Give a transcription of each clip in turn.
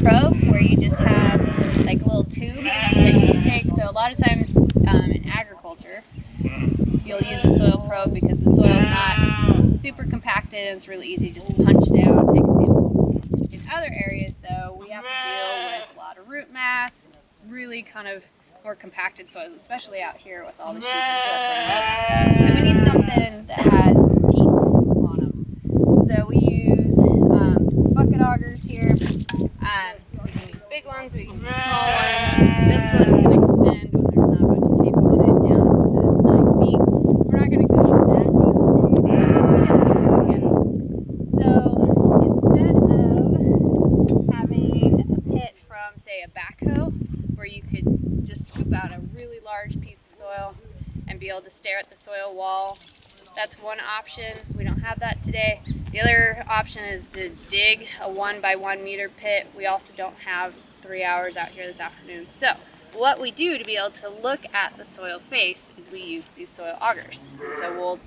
probe where you just have like a little tube that you can take. So a lot of times in agriculture, you'll use a soil probe because the soil is not super compacted and it's really easy just to punch down, take a sample. In other areas though, we have to deal with a lot of root mass, really kind of more compacted soils, especially out here with all the sheep and stuff running. So we need something that has some teeth on them. So we use bucket augers here. We can use big ones, we can use small ones. This one can extend when there's not a bunch of tape on it down to 9 feet. We're not going to go that deep today, but so instead of having a pit from, say, a backhoe, where you could just scoop out a really large piece of soil and be able to stare at the soil wall, that's one option. We don't have that today. The other option is to dig a 1 by 1 meter pit. We also don't have 3 hours out here this afternoon. So what we do to be able to look at the soil face is we use these soil augers. So we'll use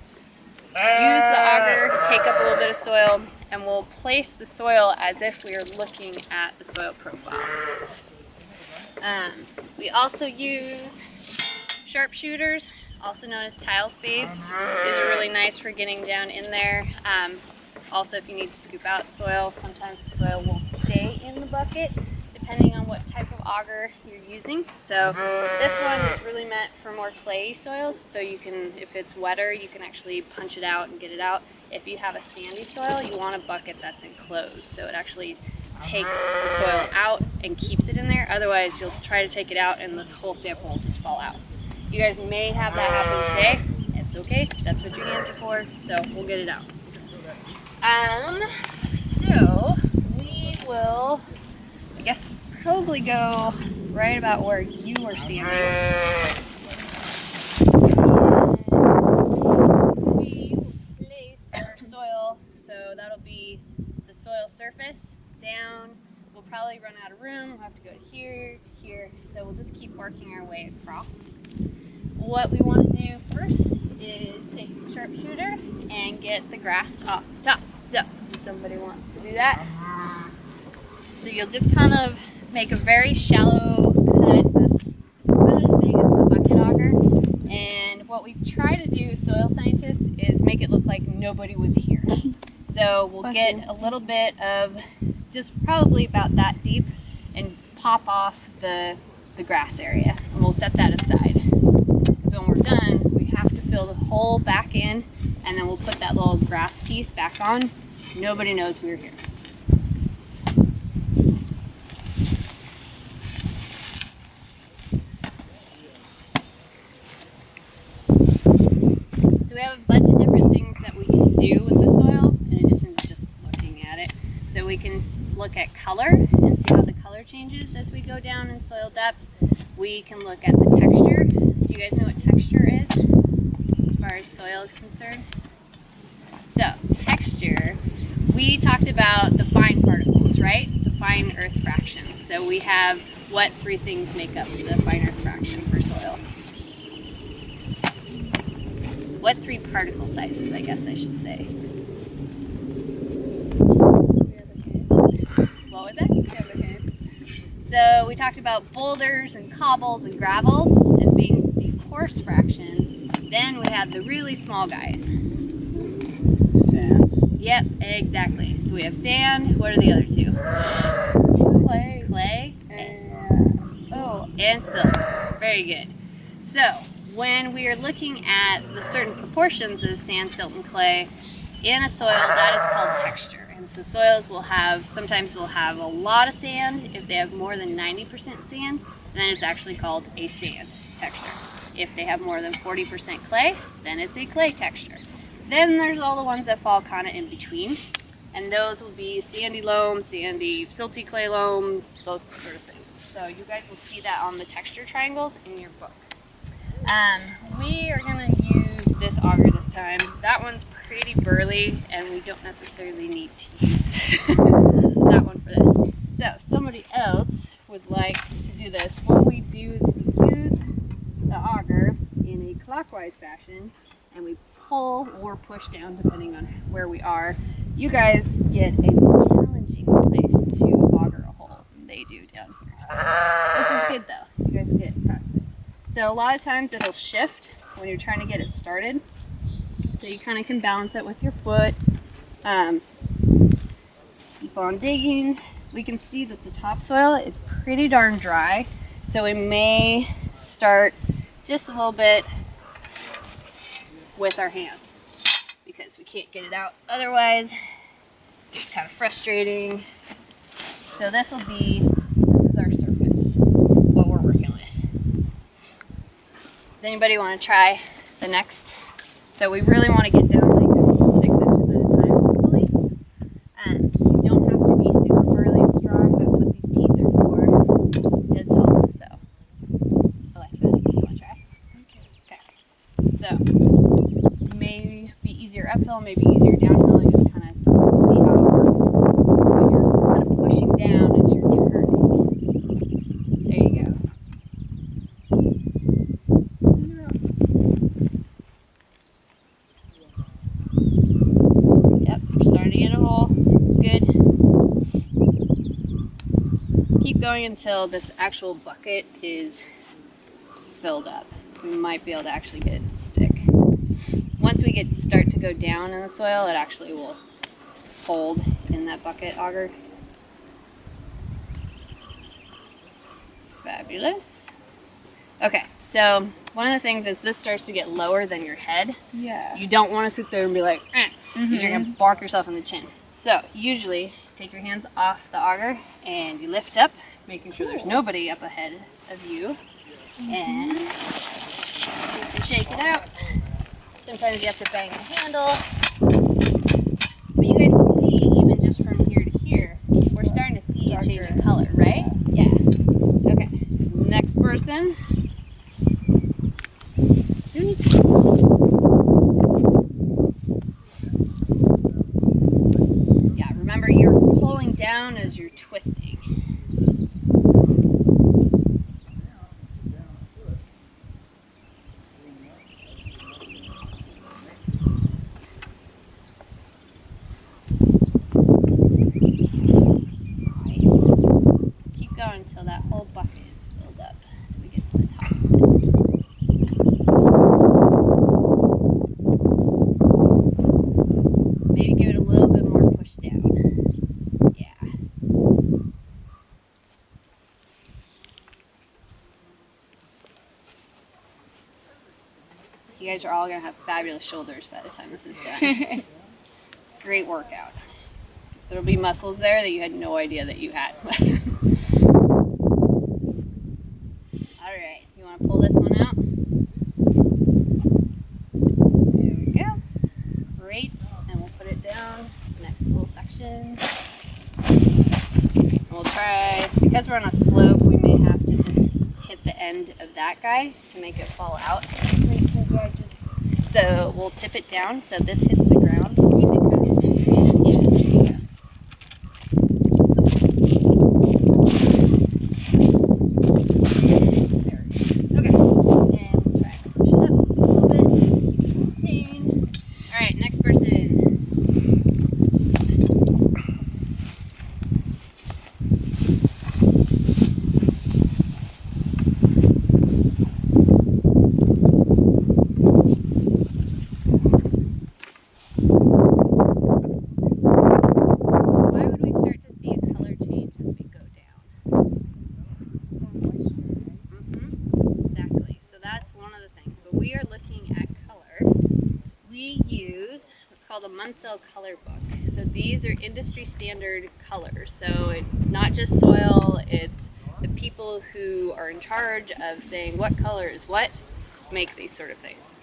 the auger, take up a little bit of soil, and we'll place the soil as if we are looking at the soil profile. We also use sharpshooters, also known as tile spades. These are really nice for getting down in there. Also, if you need to scoop out soil, sometimes the soil won't stay in the bucket depending on what type of auger you're using. So this one is really meant for more clay soils, so you can, if it's wetter, you can actually punch it out and get it out. If you have a sandy soil, you want a bucket that's enclosed, so it actually takes the soil out and keeps it in there. Otherwise, you'll try to take it out and this whole sample will just fall out. You guys may have that happen today. It's okay. That's what your hands are for. So we'll get it out. So we will, I guess, probably go right about where you are standing. And we will place our soil. So that'll be the soil surface down. We'll probably run out of room. We'll have to go to here, to here. So we'll just keep working our way across. What we want to do first is take the sharpshooter and get the grass off the top. So somebody wants to do that. So you'll just kind of make a very shallow cut that's about as big as the bucket auger. And what we try to do, soil scientists, is make it look like nobody was here. So we'll get a little bit of just probably about that deep and pop off the grass area. And we'll set that aside. So when we're done, we have to fill the hole back in, and then we'll put that little grass piece back on. Nobody knows we're here. So we have a bunch of different things that we can do with the soil in addition to just looking at it. So we can look at color and see how the color changes as we go down in soil depth. We can look at the texture. Do you guys know what texture is as far as soil is concerned? So texture, we talked about the fine particles, right? The fine earth fraction. So we have what 3 things make up the fine earth fraction for soil? What 3 particle sizes, I guess I should say? What was it? So we talked about boulders and cobbles and gravels as being the coarse fraction. Then we had the really small guys. Sand. Yep, exactly. So we have sand. What are the other 2? Clay. Clay. And silt. Very good. So when we are looking at the certain proportions of sand, silt, and clay in a soil, that is called texture. And so soils will have, sometimes they'll have a lot of sand. If they have more than 90% sand, then it's actually called a sand texture. If they have more than 40% clay, then it's a clay texture. Then there's all the ones that fall kind of in between. And those will be sandy loams, sandy, silty clay loams, those sort of things. So you guys will see that on the texture triangles in your book. We are going to use this auger this time. That one's pretty burly and we don't necessarily need to use that one for this. So if somebody else would like to do this, what we do is we use the auger in a clockwise fashion and we pull or push down depending on where we are. You guys get a more challenging place to auger a hole. The This is good though. You guys get practice. So a lot of times it'll shift when you're trying to get it started. So you kind of can balance it with your foot. Keep on digging. We can see that the topsoil is pretty darn dry. So we may start just a little bit with our hands because we can't get it out. Otherwise, it's kind of frustrating. So this is our surface, what we're working with. Does anybody want to try the next? So we really want to get down like 6 inches at a time, hopefully. You don't have to be super burly and strong. That's what these teeth are for. It does help. So, Alexa, you want to try? Okay. So, may be easier uphill, maybe easier downhill. You just kind of see how it works. But you're kind of pushing down as you're turning. There you go. Yep, we're starting to get a hole. This is good. Keep going until this actual bucket is filled up. We might be able to actually get it to stick. Once we start to go down in the soil, it actually will hold in that bucket auger. Fabulous. Okay, so one of the things is this starts to get lower than your head. Yeah. You don't want to sit there and be like, because you're going to bonk yourself in the chin. So usually take your hands off the auger and you lift up, making sure there's nobody up ahead of you. And you can shake it out. Sometimes you have to bang the handle. But you guys can see, even just from here to here, we're starting to see a change in color, right? Yeah. Okay. Next person. Sweet. Yeah, remember you're pulling down as you're twisting. Until that whole bucket is filled up until we get to the top of it. Maybe give it a little bit more push down. Yeah. You guys are all going to have fabulous shoulders by the time this is done. Great workout. There'll be muscles there that you had no idea that you had. Alright, you want to pull this one out? There we go. Great. And we'll put it down. Next little section. And we'll try, because we're on a slope, we may have to just hit the end of that guy to make it fall out. So we'll tip it down so this hits the ground. Keep it kind of, yeah, there you go. Color book. So these are industry standard colors. So it's not just soil, it's the people who are in charge of saying what color is what make these sort of things.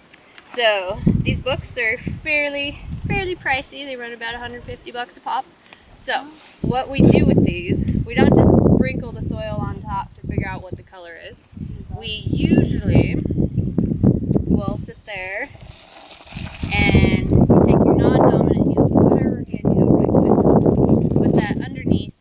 So these books are fairly pricey. They run about 150 bucks a pop. So what we do with these, we don't just sprinkle the soil on top to figure out what the color is. We usually will sit there and you take your non-dominant hand, so whatever hand you don't write with, put that underneath,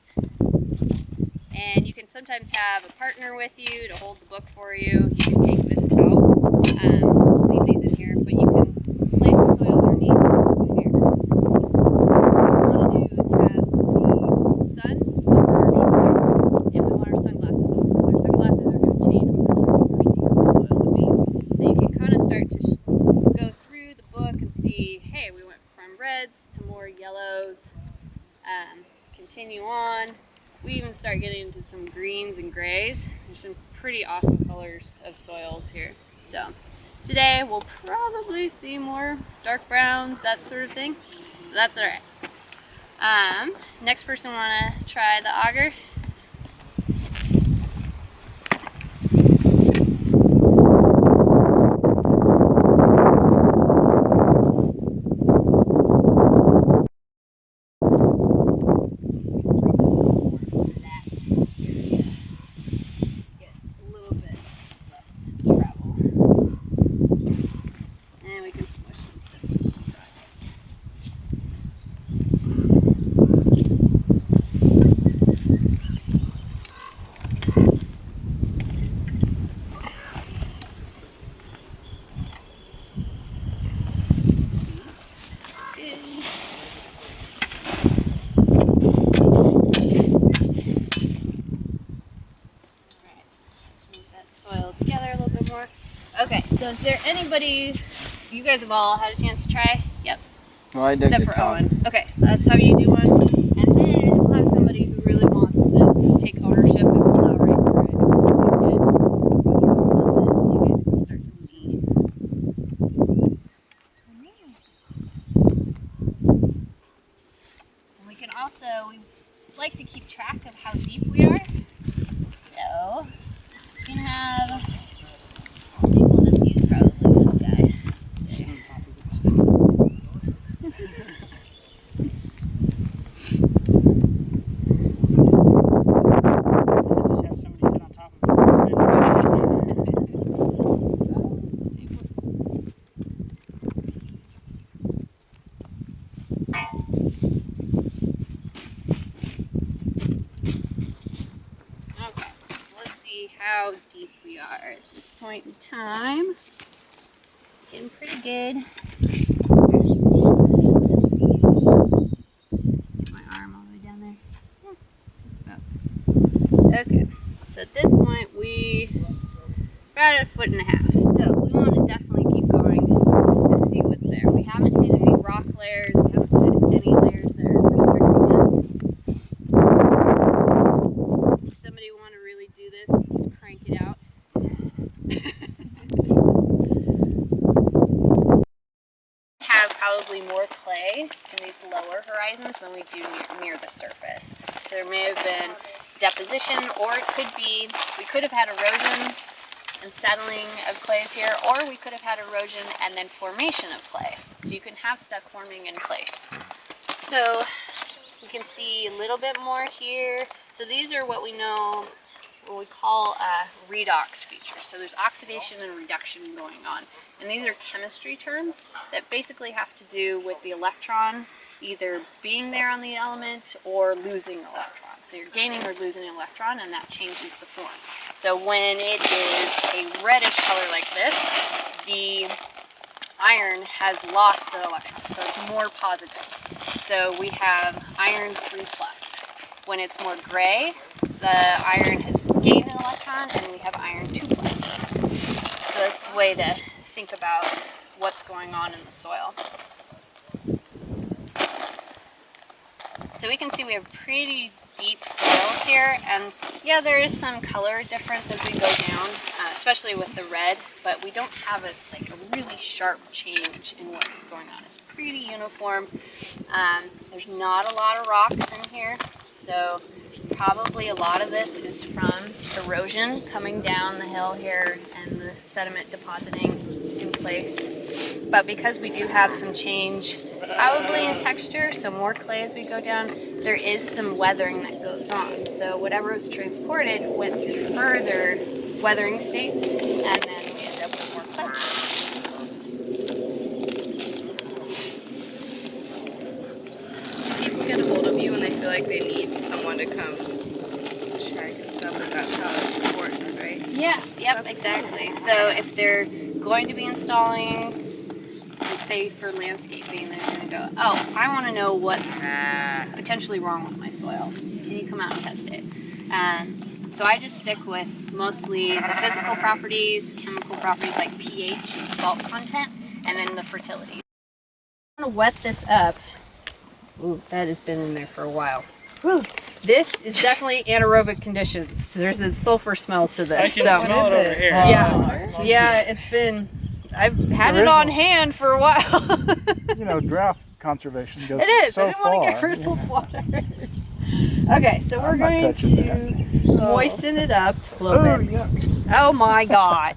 and you can sometimes have a partner with you to hold the book for you. You can take this out. We'll leave these in here, but you can place the soil underneath here. What we want to do is have the sun over our shoulder, and we want our sunglasses on. continue on, we even start getting into some greens and grays. There's some pretty awesome colors of soils here. So today we'll probably see more dark browns, that sort of thing. But that's all right. Next person want to try the auger? Okay, so is there anybody, you guys have all had a chance to try? Yep. Well, I did. Except for Owen. Okay, let's have you do one. And then we'll have somebody who really wants to take ownership and plow right through it. So you guys can start to see. And we can also, we like to keep track of how deep we are. So you can have, I think we'll just use probably this guy. How deep we are at this point in time. Getting pretty good. My arm all the way down there. Oh. Okay, so at this point we're at 1.5 feet. So we want to definitely keep going and see what's there. We haven't hit any rock layers, we haven't hit any layers that are restricting us. Somebody want to really do this? Just crank it out. Have probably more clay in these lower horizons than we do near the surface. So there may have been deposition, or it could be, we could have had erosion and settling of clays here, or we could have had erosion and then formation of clay. So you can have stuff forming in place. So you can see a little bit more here. So these are what we know, what we call redox features. So there's oxidation and reduction going on. And these are chemistry terms that basically have to do with the electron either being there on the element or losing an electron. So you're gaining or losing an electron, and that changes the form. So when it is a reddish color like this, the iron has lost an electron, so it's more positive. So we have iron 3+. When it's more gray, the iron has gained an electron, and we have iron 2+. So that's the way to think about what's going on in the soil. So we can see we have pretty deep soils here, and yeah, there is some color difference as we go down, especially with the red, but we don't have a really sharp change in what's going on. It's pretty uniform. There's not a lot of rocks in here, so probably a lot of this is from erosion coming down the hill here and the sediment depositing in place. But because we do have some change probably in texture, so more clay as we go down, there is some weathering that goes on. So whatever was transported went through further weathering states, and then we end up with more clay. Do people get a hold of you when they feel like they need someone to come check and stuff? And that's how it works, right? Yeah, yep, exactly. So if they're going to be installing, like say for landscaping, they're going to go, oh, I want to know what's potentially wrong with my soil. Can you come out and test it? So I just stick with mostly the physical properties, chemical properties like pH and salt content, and then the fertility. I'm going to wet this up. Ooh, that has been in there for a while. This is definitely anaerobic conditions. There's a sulfur smell to this. I can smell it over here. Yeah, it's been. I've had it on hand for a while. You know, drought conservation goes It is. so I didn't far. want to get rid of water. Okay, so we're I'm not going touching to moisten it up a little Oh, bit. yuck. Oh my God.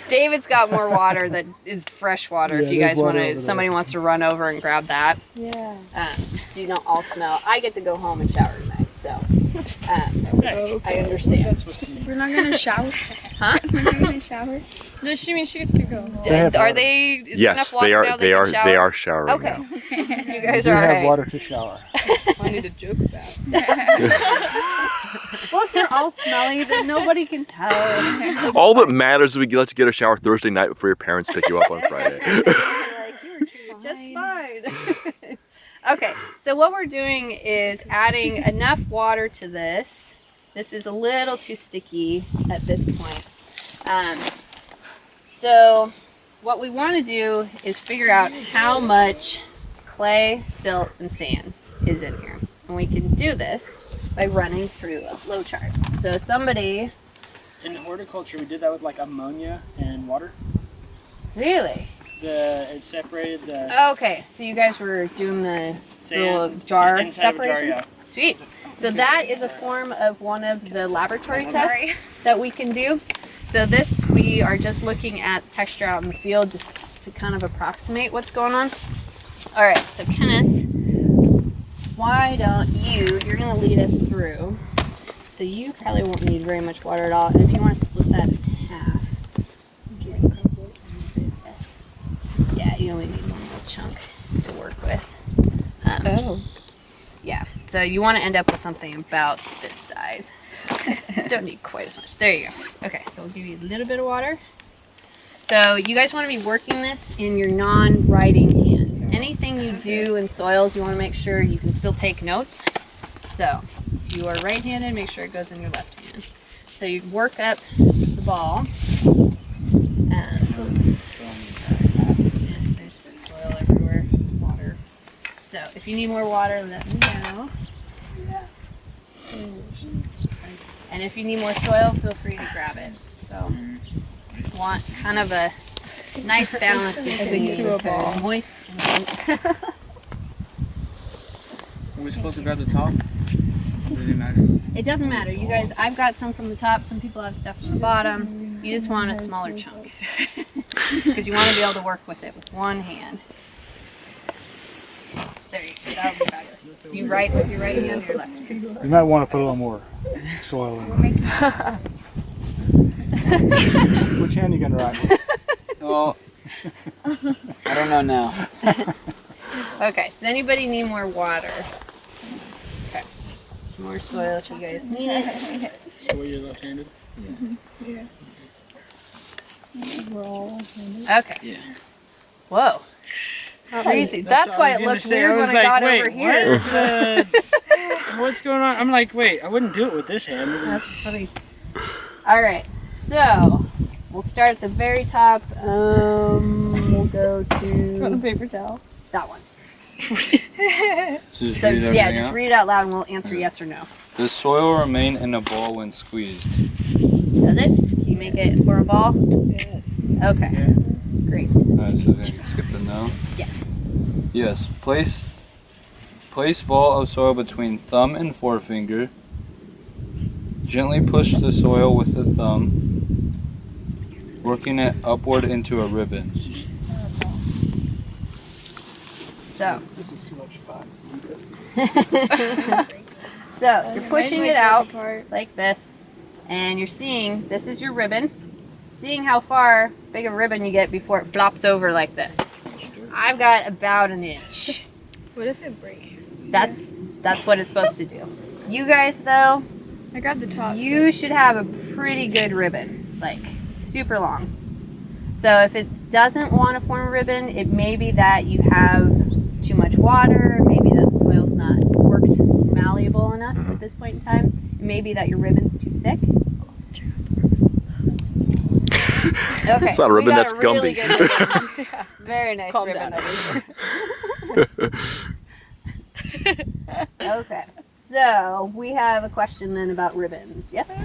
David's got more water that is fresh water. Yeah, If you there's guys want water over to, there. somebody wants to run over and grab that. Yeah. So you don't all smell. I get to go home and shower tonight, so I understand. What's that supposed to mean? We're not gonna shower. Huh? We're not gonna shower. No, she means she gets to go. They have Are water. they? Is there Yes, enough water they now are. They can are. shower? They are showering Okay. now. You guys Do are have alright. water to shower. Funny to joke about. Well, if you're all smelly, then nobody can tell. All that matters is we let you get a shower Thursday night before your parents pick you up on Friday. Like, you were treated just fine. Okay, so what we're doing is adding enough water to this. This is a little too sticky at this point. So what we want to do is figure out how much clay, silt, and sand is in here. And we can do this by running through a flow chart. So somebody, In horticulture, we did that with like ammonia and water. really? It separated the Okay, so you guys were doing the little sand jar inside of a jar, separation? yeah. Sweet. So that is a form of one of the laboratory tests that we can do. So this, we are just looking at texture out in the field just to kind of approximate what's going on. All right, so Kenneth, why don't you're gonna lead us through. So you probably won't need very much water at all. And if you want to split that in half. Yeah, you only need one little chunk to work with. Yeah, so you want to end up with something about this size. Don't need quite as much. There you go. Okay, so we'll give you a little bit of water. So you guys want to be working this in your non-writing hand. Anything you do in soils, you want to make sure you can still take notes. So if you are right-handed, make sure it goes in your left hand. So you work up the ball. There's soil everywhere, water. So if you need more water, let me know. And if you need more soil, feel free to grab it. So want kind of a nice balance between moist and Are we supposed to grab the top? Does it matter? it doesn't matter. You guys, I've got some from the top, some people have stuff from the bottom. You just want a smaller chunk. Because you want to be able to work with it with one hand. There you go. That'll be fabulous. Do you write with your right hand or your left hand? You might want to put a little more soil in. Which hand are you gonna write with? Well, I don't know now. Okay. Does anybody need more water? Okay. More soil if you guys need it. So you're left-handed? Okay. Yeah. Whoa. Crazy. That's what why I was it gonna looked say. weird was when I got wait, over here. What's going on? I'm like, wait, I wouldn't do it with this hand. That's funny. All right. So we'll start at the very top. We'll go Want a to paper towel? that one. So just So read yeah, everything just out. read it out loud and we'll answer yes or no. Does soil remain in a ball when squeezed? Does it? Can you make it for a ball? Yes. Okay. Yeah. Great. Alright, so then skip the no. Yeah. Yes. Place ball of soil between thumb and forefinger. Gently push the soil with the thumb, working it upward into a ribbon. So, This is too much fun. so you're pushing it out like this, and you're seeing this is your ribbon. Seeing how far big of a ribbon you get before it flops over like this. I've got about an inch. What if it breaks? That's what it's supposed to do. You guys though, I got the top. you should have a pretty good ribbon, like super long. So if it doesn't want to form a ribbon, it may be that you have too much water, maybe that the soil's not worked malleable enough at this point in time. It may be that your ribbon's too thick. Okay, It's not a we ribbon, got that's a really Gumby. good ribbon. Very nice Calm ribbon down. over here. Okay. So we have a question then about ribbons. Yes?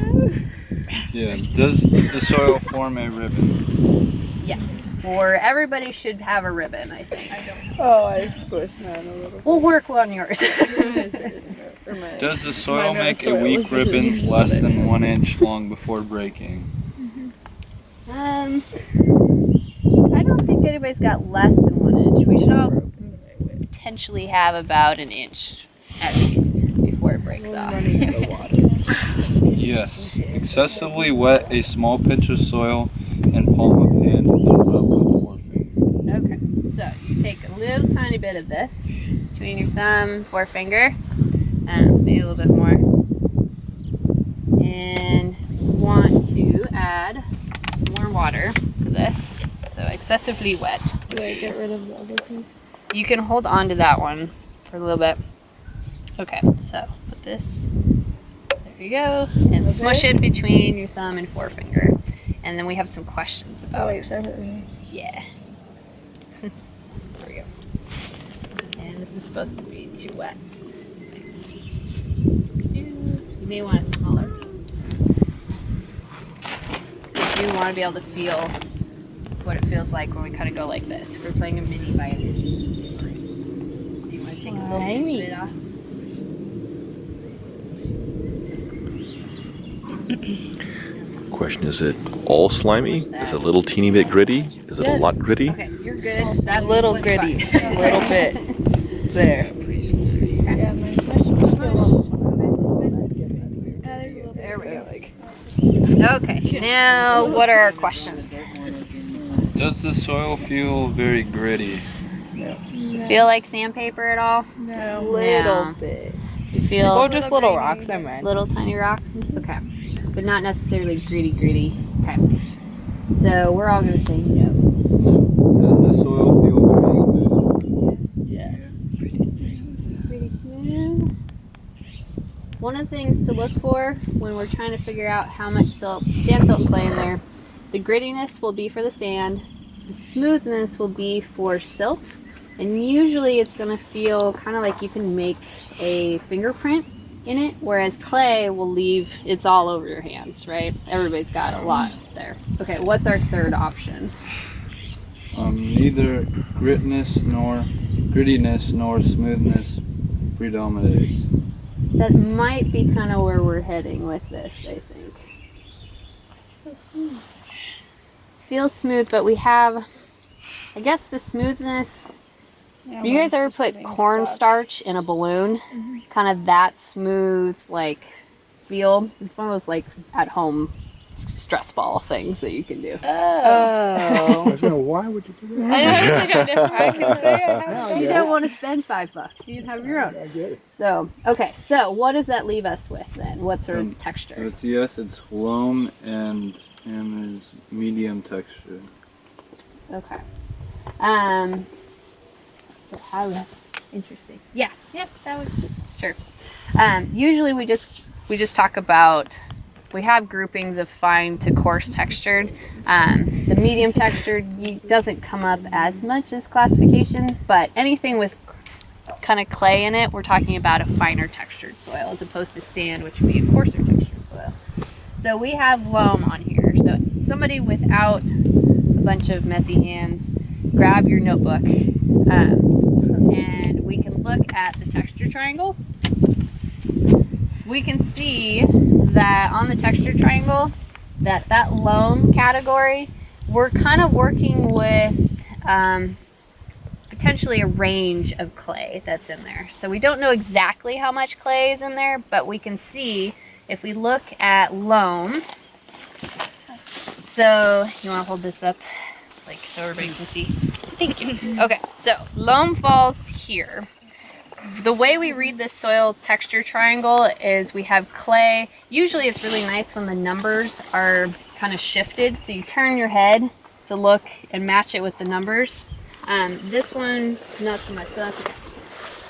Yeah. Does the soil form a ribbon? Yes. Or everybody should have a ribbon, I think. Oh, I squished mine a little. We'll work on yours. Does the soil Mine make a soil was weak really ribbon easy. less than 1 inch long before breaking? I don't think anybody's got less than 1 inch. We should all potentially have about an inch at least before it breaks off. Running out of water. Yes. Excessively wet a small pinch of soil and palm of hand and rub with forefinger. Okay, so you take a little tiny bit of this between your thumb and forefinger, maybe a little bit more, and want to add some more water to this. So excessively wet. Do I get rid of the other piece? You can hold on to that one for a little bit. Okay, so put this, there you go, and smush it between your thumb and forefinger. And then we have some questions Oh about wait, it. should I put it in? Yeah. There we go. And this is supposed to be too wet. You may want a smaller piece. You do want to be able to feel what it feels like when we kind of go like this. We're playing a mini violin. So you want to take a little bit off. Question, is it all slimy? Is it a little teeny bit gritty? Is it a lot gritty? Okay, you're good. That's Little what's gritty. fine. A little bit. It's there. Yeah, my question. There we go. Okay, now what are our questions? Does the soil feel very gritty? Feel like sandpaper at all? No. Little No. bit. Do you feel Oh, just little rocks, I meant. little tiny rocks? Okay, but not necessarily gritty. Okay, so we're all gonna say no. Does the soil feel very smooth? Yes. Pretty smooth. One of the things to look for when we're trying to figure out how much sand, salt, and clay in there, the grittiness will be for the sand, the smoothness will be for silt, and usually it's going to feel kind of like you can make a fingerprint in it, whereas clay will leave, it's all over your hands, right? Everybody's got a lot there. Okay, what's our third option? Neither grittiness nor smoothness predominates. That might be kind of where we're heading with this, I think. Feels smooth, but we have, I guess the smoothness. Yeah, Do you guys mine's ever just put getting cornstarch in a balloon? Kind of that smooth, like, feel. It's one of those, like, at home stress ball things that you can do. I Oh. was going, why would you do that? I know, it's like a different. I can say I have You don't want to spend $5. You can have your own. I get it. So, okay, so what does that leave us with then? What sort of texture? It's yes, it's loam and is medium texture. Okay. So how interesting. Yeah, that was sure. Usually we just talk about, we have groupings of fine to coarse textured. The medium textured doesn't come up as much as classification, but anything with kind of clay in it, we're talking about a finer textured soil as opposed to sand, which would be a coarser textured soil. So we have loam on here. So somebody without a bunch of messy hands, grab your notebook, and we can look at the texture triangle. We can see that on the texture triangle, that loam category, we're kind of working with potentially a range of clay that's in there. So we don't know exactly how much clay is in there, but we can see if we look at loam. So you want to hold this up, like so everybody can see. Thank you. Okay, so loam falls here. The way we read this soil texture triangle is we have clay. Usually it's really nice when the numbers are kind of shifted, so you turn your head to look and match it with the numbers. This one, not so much. So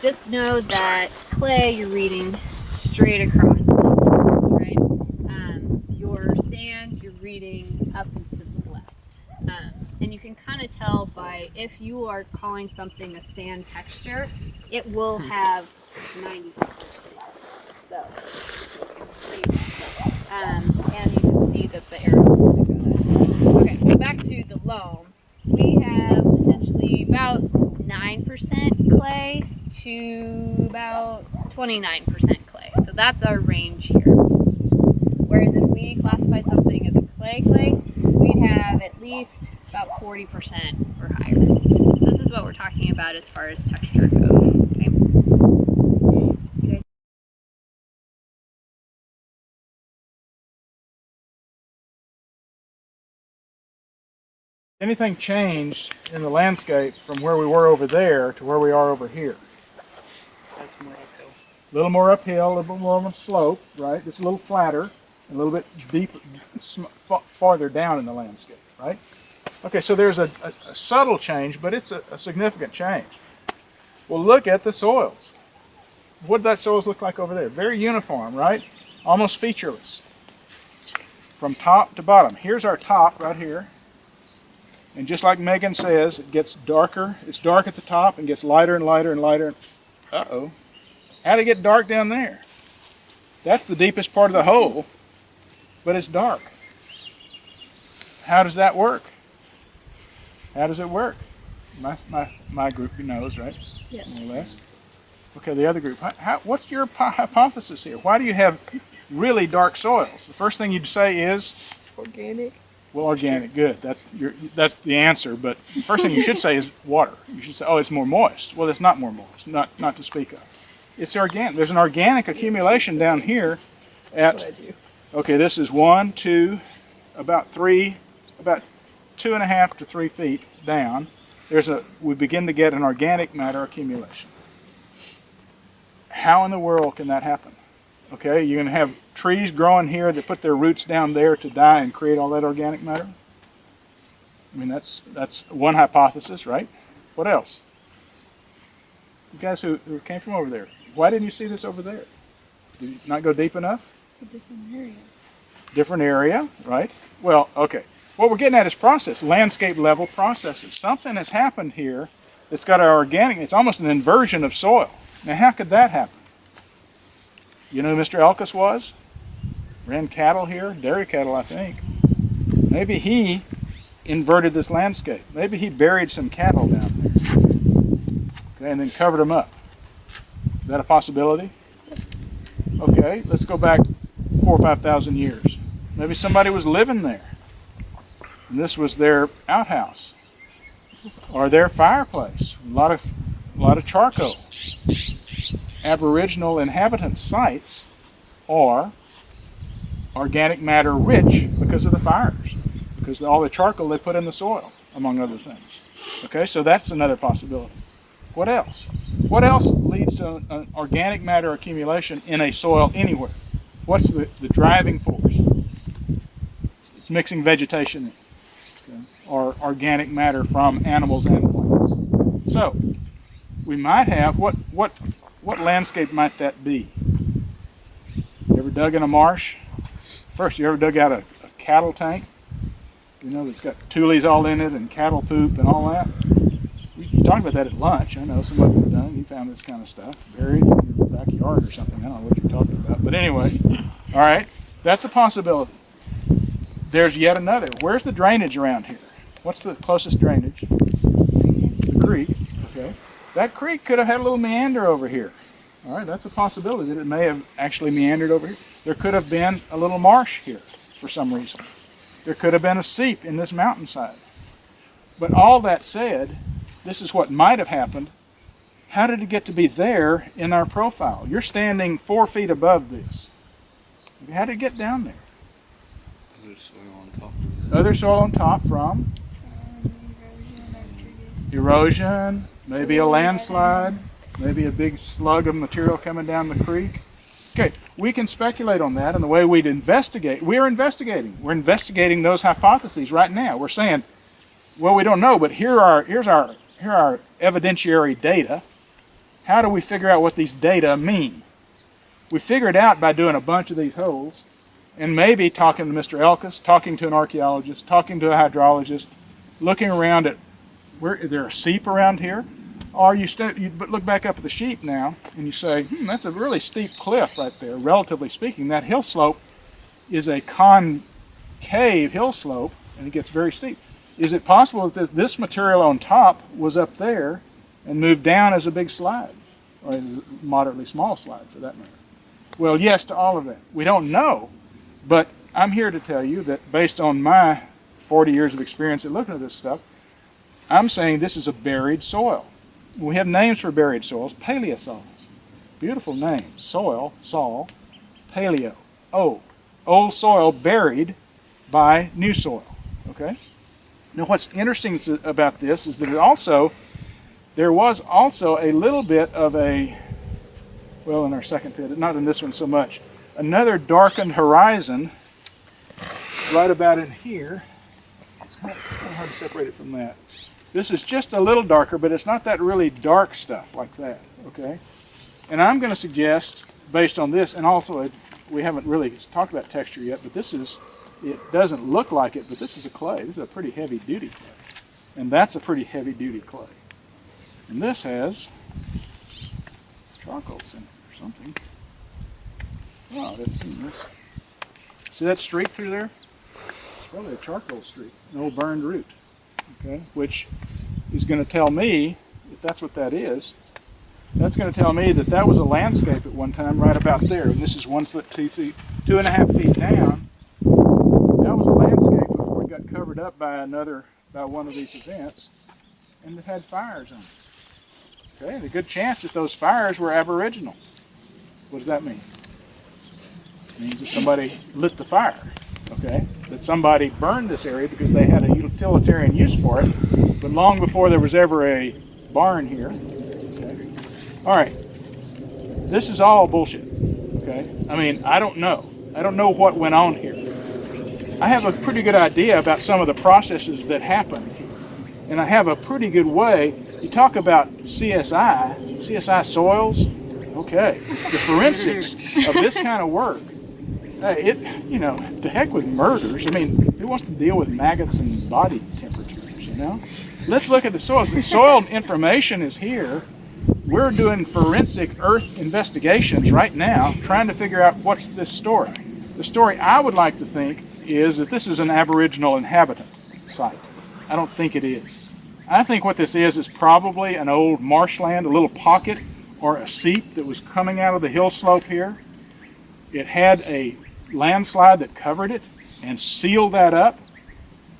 just know that clay you're reading straight across like this, right? Your sand you're reading up and to the left. And and you can kind of tell by if you are calling something a sand texture, it will have 90%. So, and you can see that the arrows want to go that way. Okay, so back to the loam. We have potentially about 9% clay to about 29% clay. So that's our range here. Whereas if we classified something as a clay, we'd have at least about 40% or higher. So this is what we're talking about as far as texture goes. Okay. You guys. Anything changed in the landscape from where we were over there to where we are over here? That's more uphill. A little more uphill, a little more of a slope, right? It's a little flatter, a little bit deeper, farther down in the landscape, right? Okay, so there's a subtle change, but it's a significant change. Well, look at the soils. What did that soils look like over there? Very uniform, right? Almost featureless. From top to bottom. Here's our top right here. And just like Megan says, it gets darker. It's dark at the top and gets lighter and lighter and lighter. Uh-oh. How'd it get dark down there? That's the deepest part of the hole, but it's dark. How does that work? How does it work? My group knows, right? Yes. More or less. Okay, the other group. What's your hypothesis here? Why do you have really dark soils? The first thing you'd say is Organic. well, organic. Good. That's the answer. But the first thing you should say is water. You should say, oh, it's more moist. Well, it's not more moist. Not to speak of. It's organic. There's an organic accumulation down here at. Okay, this is 1, 2, about 3, about 2.5 to 3 feet down. We begin to get an organic matter accumulation. How in the world can that happen? Okay, you're going to have trees growing here that put their roots down there to die and create all that organic matter? I mean, that's one hypothesis, right? What else? You guys who came from over there, why didn't you see this over there? Did you not go deep enough? It's a different area. Different area, right? Well, okay. What we're getting at is process, landscape level processes. Something has happened here that's got our organic, it's almost an inversion of soil. Now, how could that happen? You know who Mr. Elkus was? Ran cattle here, dairy cattle, I think. Maybe he inverted this landscape. Maybe he buried some cattle down there, okay, and then covered them up. Is that a possibility? Okay, let's go back 4,000 or 5,000 years. Maybe somebody was living there, and this was their outhouse or their fireplace. A lot of charcoal. Aboriginal inhabitant sites are organic matter rich because of the fires, because of all the charcoal they put in the soil, among other things. Okay, so that's another possibility. What else? What else leads to an organic matter accumulation in a soil anywhere? What's the driving force? It's mixing vegetation in, okay, or organic matter from animals and plants. So we might have, what landscape might that be? You ever dug in a marsh? First, you ever dug out a cattle tank? You know, that's got tules all in it and cattle poop and all that? We talked about that at lunch. I know somebody was done. He found this kind of stuff buried in your backyard or something. I don't know what you're talking about. But anyway, all right, that's a possibility. There's yet another. Where's the drainage around here? What's the closest drainage? The creek. Okay. That creek could have had a little meander over here. All right, that's a possibility that it may have actually meandered over here. There could have been a little marsh here for some reason. There could have been a seep in this mountainside. But all that said, this is what might have happened. How did it get to be there in our profile? You're standing 4 feet above this. How did it get down there? Other soil on top of it. Other soil on top from? Erosion, maybe a landslide, maybe a big slug of material coming down the creek. Okay, we can speculate on that, and the way we'd investigate, we're investigating those hypotheses right now. We're saying, well, we don't know, but here are our evidentiary data. How do we figure out what these data mean? We figure it out by doing a bunch of these holes, and maybe talking to Mr. Elkus, talking to an archaeologist, talking to a hydrologist, looking around at where is there a seep around here, or you look back up at the sheep now and you say, that's a really steep cliff right there. Relatively speaking, that hill slope is a concave hill slope, and it gets very steep. Is it possible that this material on top was up there and moved down as a big slide, or a moderately small slide for that matter? Well, yes to all of that. We don't know, but I'm here to tell you that based on my 40 years of experience at looking at this stuff, I'm saying this is a buried soil. We have names for buried soils, paleosols. Beautiful names. Soil, sol, paleo, old soil buried by new soil. Okay? Now what's interesting about this is that there was also a little bit of a, well, in our second pit, not in this one so much, another darkened horizon right about in here. It's kind of hard to separate it from that. This is just a little darker, but it's not that really dark stuff like that, okay? And I'm going to suggest, based on this, and also we haven't really talked about texture yet, but it doesn't look like it, but this is a clay. This is a pretty heavy duty clay. And that's a pretty heavy duty clay. And this has charcoals in it or something. Oh, I didn't see this. See that streak through there? It's probably a charcoal streak, an old burned root. Okay, which is going to tell me, if that's what that is, that's going to tell me that that was a landscape at one time right about there. And this is 1 foot, 2 feet, 2.5 feet down. That was a landscape before it got covered up by one of these events, and it had fires on it. Okay, and a good chance that those fires were aboriginal. What does that mean? It means that somebody lit the fire. Okay, that somebody burned this area because they had a utilitarian use for it, but long before there was ever a barn here. Okay, all right, this is all bullshit. Okay, I mean, I don't know what went on here. I have a pretty good idea about some of the processes that happened here, and I have a pretty good way. You talk about CSI soils. Okay, the forensics of this kind of work. To heck with murders. I mean, who wants to deal with maggots and body temperatures, you know? Let's look at the soils. The soil information is here. We're doing forensic earth investigations right now, trying to figure out what's this story. The story I would like to think is that this is an Aboriginal inhabitant site. I don't think it is. I think what this is probably an old marshland, a little pocket, or a seep that was coming out of the hill slope here. It had a landslide that covered it and sealed that up,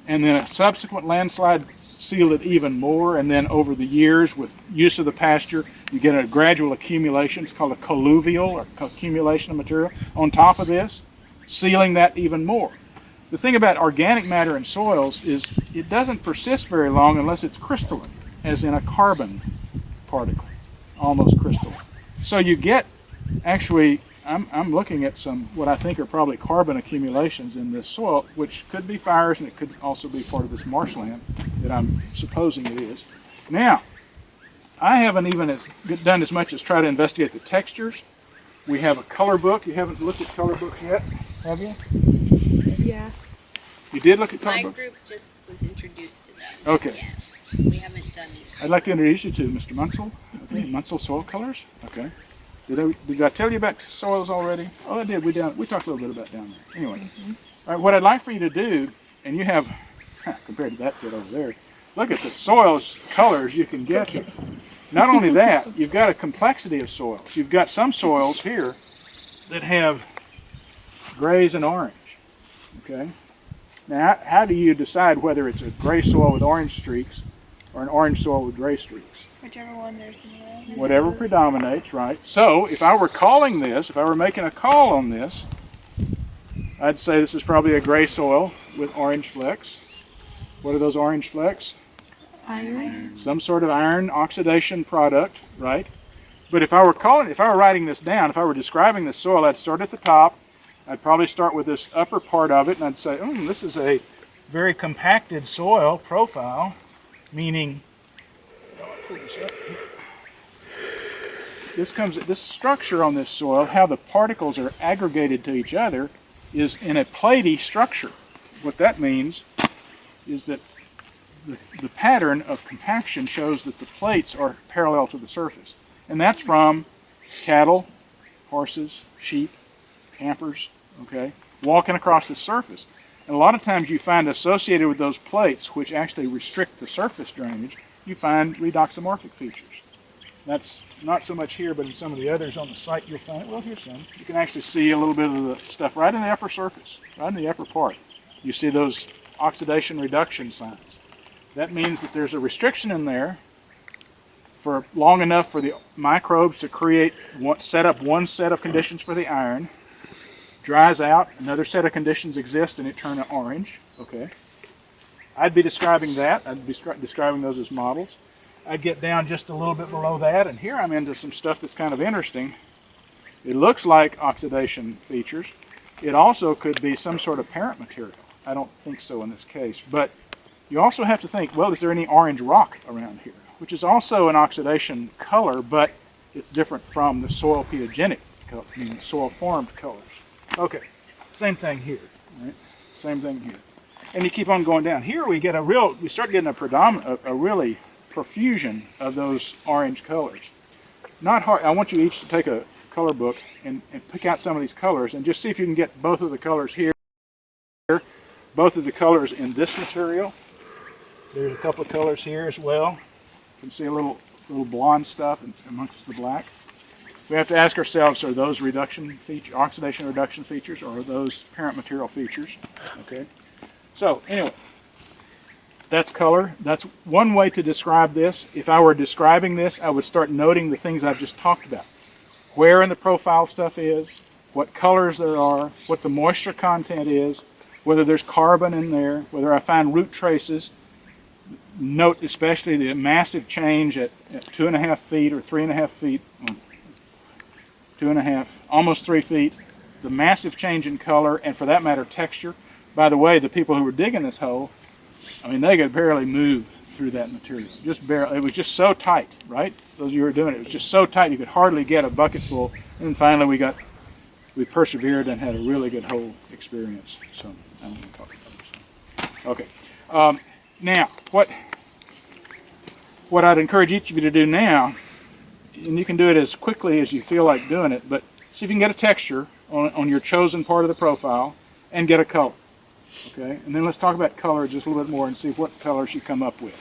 and then a subsequent landslide sealed it even more, and then over the years with use of the pasture you get a gradual accumulation. It's called a colluvial or accumulation of material on top of this, sealing that even more. The thing about organic matter in soils is it doesn't persist very long unless it's crystalline, as in a carbon particle, almost crystalline. So you get, actually, I'm looking at some what I think are probably carbon accumulations in this soil, which could be fires, and it could also be part of this marshland that I'm supposing it is. Now, I haven't even done as much as try to investigate the textures. We have a color book. You haven't looked at color books yet, have you? Yeah. You did look at color My books? group just was introduced to them. Okay. Yeah. We haven't done it. I'd like to introduce you to Mr. Munsell. Okay, Munsell Soil Colors. Okay. Did I tell you about soils already? Oh, I did. We talked a little bit about down there. Anyway, all right, what I'd like for you to do, and you have, compared to that kid over there, look at the soils colors you can get. Okay. Not only that, you've got a complexity of soils. You've got some soils here that have grays and orange. Okay. Now, how do you decide whether it's a gray soil with orange streaks or an orange soil with gray streaks? Whichever one there's more. Whatever predominates, right? So if I were calling this, if I were making a call on this, I'd say this is probably a gray soil with orange flecks. What are those orange flecks? Iron. Some sort of iron oxidation product, right? But if I were writing this down, if I were describing this soil, I'd start at the top. I'd probably start with this upper part of it, and I'd say, this is a very compacted soil profile, meaning, pull this up here. This structure on this soil, how the particles are aggregated to each other, is in a platy structure. What that means is that the pattern of compaction shows that the plates are parallel to the surface. And that's from cattle, horses, sheep, campers, okay, walking across the surface. And a lot of times you find associated with those plates, which actually restrict the surface drainage, you find redoxomorphic features. That's not so much here, but in some of the others on the site you'll find, well, here's some. You can actually see a little bit of the stuff right in the upper surface, right in the upper part. You see those oxidation reduction signs. That means that there's a restriction in there for long enough for the microbes to set up one set of conditions for the iron, dries out, another set of conditions exist, and it turns orange. Okay. I'd be describing that. I'd be describing those as models. I'd get down just a little bit below that, and here I'm into some stuff that's kind of interesting. It looks like oxidation features. It also could be some sort of parent material. I don't think so in this case, but you also have to think, well, is there any orange rock around here? Which is also an oxidation color, but it's different from the soil pedogenic color, meaning soil formed colors. Okay, same thing here, right? Same thing here. And you keep on going down. Here we get we start getting a really profusion of those orange colors. Not hard. I want you each to take a color book and pick out some of these colors and just see if you can get both of the colors here, both of the colors in this material. There's a couple of colors here as well. You can see a little blonde stuff amongst the black. We have to ask ourselves, are those oxidation reduction features, or are those parent material features? Okay. So anyway, that's color. That's one way to describe this. If I were describing this, I would start noting the things I've just talked about. Where in the profile stuff is, what colors there are, what the moisture content is, whether there's carbon in there, whether I find root traces. Note especially the massive change at 2.5 feet or 3.5 feet, 2.5, almost 3 feet, the massive change in color, and for that matter, texture. By the way, the people who were digging this hole, I mean, they could barely move through that material. Just barely. It was just so tight, right? Those of you who were doing it, it was just so tight you could hardly get a bucket full. And then finally we persevered and had a really good hole experience. So I'm going to talk about this. Okay. Now, what I'd encourage each of you to do now, and you can do it as quickly as you feel like doing it, but see if you can get a texture on your chosen part of the profile and get a color. Okay, and then let's talk about color just a little bit more and see what colors you come up with.